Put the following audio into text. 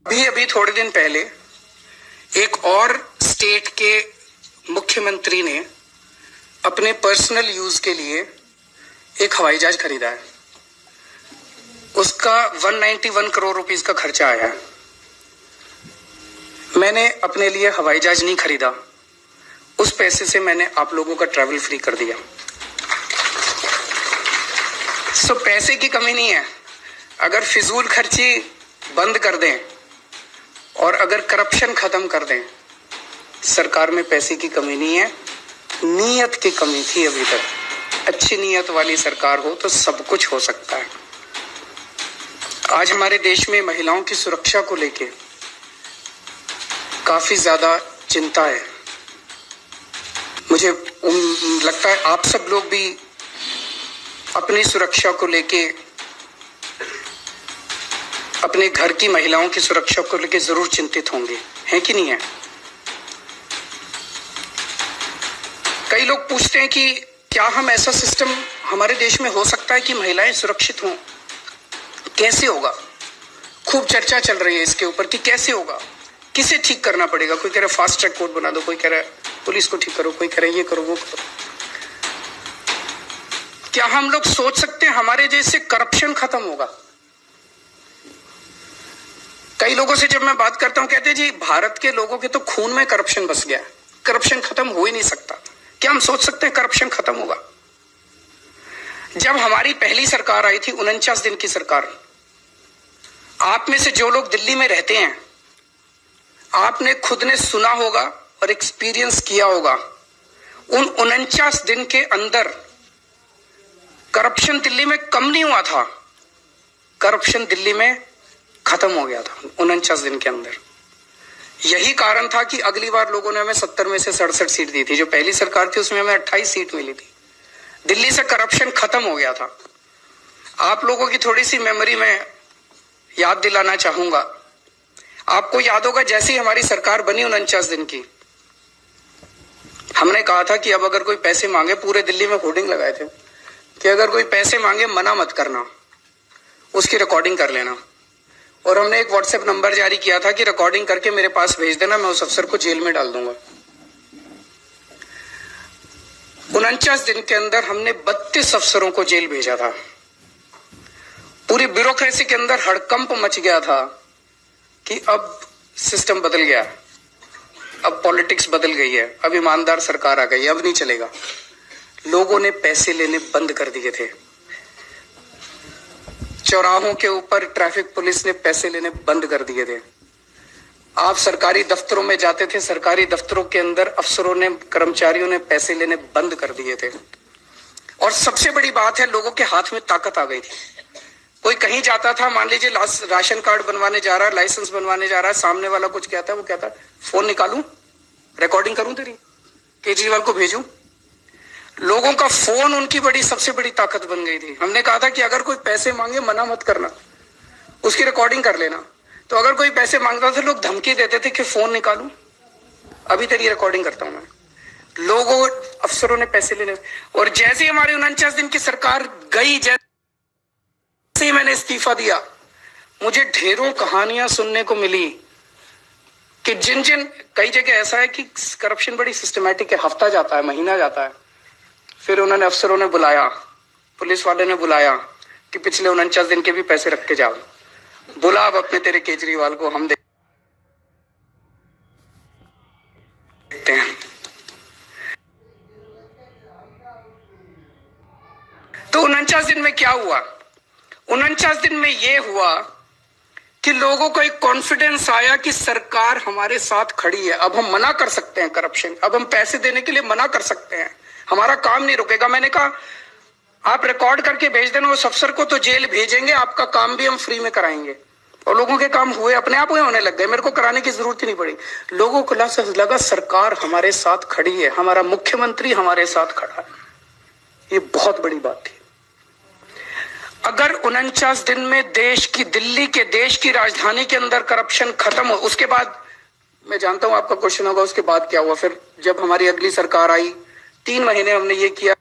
अभी अभी थोड़े दिन पहले एक और स्टेट के मुख्यमंत्री ने अपने पर्सनल यूज के लिए एक हवाई जहाज खरीदा है। उसका 191 करोड़ रुपीस का खर्चा आया है। मैंने अपने लिए हवाई जहाज नहीं खरीदा, उस पैसे से मैंने आप लोगों का ट्रैवल फ्री कर दिया। सो पैसे की कमी नहीं है। अगर फिजूल खर्ची बंद कर दें और अगर करप्शन खत्म कर दें, सरकार में पैसे की कमी नहीं है, नीयत की कमी थी अभी तक। अच्छी नीयत वाली सरकार हो तो सब कुछ हो सकता है। आज हमारे देश में महिलाओं की सुरक्षा को लेके काफी ज्यादा चिंता है। मुझे लगता है आप सब लोग भी अपनी सुरक्षा को लेके, अपने घर की महिलाओं की सुरक्षा को लेके जरूर चिंतित होंगे, हैं कि नहीं है? कई लोग पूछते हैं कि क्या हम ऐसा सिस्टम हमारे देश में हो सकता है कि महिलाएं सुरक्षित हों? कैसे होगा? खूब चर्चा चल रही है इसके ऊपर कि कैसे होगा, किसे ठीक करना पड़ेगा। कोई कह रहा है फास्ट ट्रैक कोर्ट बना दो, कोई कह रहा है पुलिस को ठीक करो, कोई कह रहा है ये करो वो करो। क्या हम लोग सोच सकते हैं हमारे जैसे करप्शन खत्म होगा? कई लोगों से जब मैं बात करता हूं, कहते हैं जी भारत के लोगों के तो खून में करप्शन बस गया है, करप्शन खत्म हो ही नहीं सकता। क्या हम सोच सकते हैं करप्शन खत्म होगा? जब हमारी पहली सरकार आई थी, 49 दिन की सरकार, आप में से जो लोग दिल्ली में रहते हैं, आपने खुद ने सुना होगा और एक्सपीरियंस किया होगा, उन 49 दिन के अंदर करप्शन दिल्ली में कम नहीं हुआ था, करप्शन दिल्ली में खत्म हो गया था 49 दिन के अंदर। यही कारण था कि अगली बार लोगों ने हमें 70 में से 67 सीट दी थी। जो पहली सरकार थी उसमें हमें 28 सीट मिली थी। दिल्ली से करप्शन खत्म हो गया था। आप लोगों की थोड़ी सी मेमोरी में याद दिलाना चाहूंगा। आपको याद होगा जैसे ही हमारी सरकार बनी 49 दिन की, हमने कहा था कि अब अगर कोई पैसे मांगे, पूरे दिल्ली में होर्डिंग लगाए थे कि अगर कोई पैसे मांगे मना मत करना, उसकी रिकॉर्डिंग कर लेना। और हमने एक व्हाट्सएप नंबर जारी किया था कि रिकॉर्डिंग करके मेरे पास भेज देना, मैं उस अफसर को जेल में डाल दूंगा। 49 दिन के अंदर हमने 32 अफसरों को जेल भेजा था। पूरी ब्यूरोक्रेसी के अंदर हड़कंप मच गया था कि अब सिस्टम बदल गया, अब पॉलिटिक्स बदल गई है, अब ईमानदार सरकार आ गई, अब नहीं चलेगा। लोगों ने पैसे लेने बंद कर दिए थे। चौराहों के ऊपर ट्रैफिक पुलिस ने पैसे लेने बंद कर दिए थे। आप सरकारी दफ्तरों में जाते थे, सरकारी दफ्तरों के अंदर अफसरों ने, कर्मचारियों ने पैसे लेने बंद कर दिए थे। और सबसे बड़ी बात है, लोगों के हाथ में ताकत आ गई थी। कोई कहीं जाता था, मान लीजिए राशन कार्ड बनवाने जा रहा है, लाइसेंस बनवाने जा रहा है, सामने वाला कुछ कहता है, वो कहता है फोन निकालूं, रिकॉर्डिंग करूं तेरी, केजरीवाल को भेजूं। लोगों का फोन उनकी सबसे बड़ी ताकत बन गई थी। हमने कहा था कि अगर कोई पैसे मांगे मना मत करना, उसकी रिकॉर्डिंग कर लेना। तो अगर कोई पैसे मांगता था, लोग धमकी देते थे कि फोन निकालूं, अभी तेरी रिकॉर्डिंग करता हूं मैं। लोगों, अफसरों ने पैसे लेने, और जैसे ही हमारी 49 दिन की सरकार गई, जैसे ही मैंने इस्तीफा दिया, मुझे ढेरों कहानियां सुनने को मिली कि जिन कई जगह ऐसा है कि करप्शन बड़ी सिस्टमैटिक है, हफ्ता जाता है, महीना जाता है, फिर उन्होंने, अफसरों ने बुलाया, पुलिस वाले ने बुलाया कि पिछले 49 दिन के भी पैसे रख के जाओ, बुला अब अपने तेरे केजरीवाल को, हम देखते हैं। तो 49 दिन में क्या हुआ? 49 दिन में यह हुआ कि लोगों को एक कॉन्फिडेंस आया कि सरकार हमारे साथ खड़ी है। अब हम मना कर सकते हैं करप्शन, अब हम पैसे देने के लिए मना कर सकते हैं, हमारा काम नहीं रुकेगा। मैंने कहा आप रिकॉर्ड करके भेज देना, उस अफसर को तो जेल भेजेंगे, आपका काम भी हम फ्री में कराएंगे। और लोगों के काम हुए, अपने आप होने लग गए, मेरे को कराने की जरूरत ही नहीं पड़ी। लोगों को लगा सरकार हमारे साथ खड़ी है, हमारा मुख्यमंत्री हमारे साथ खड़ा है। ये बहुत बड़ी बात थी। अगर 49 दिन में देश की राजधानी के अंदर करप्शन खत्म हो, उसके बाद मैं जानता हूं आपका क्वेश्चन होगा उसके बाद क्या हुआ। फिर जब हमारी अगली सरकार आई, 3 महीने हमने ये किया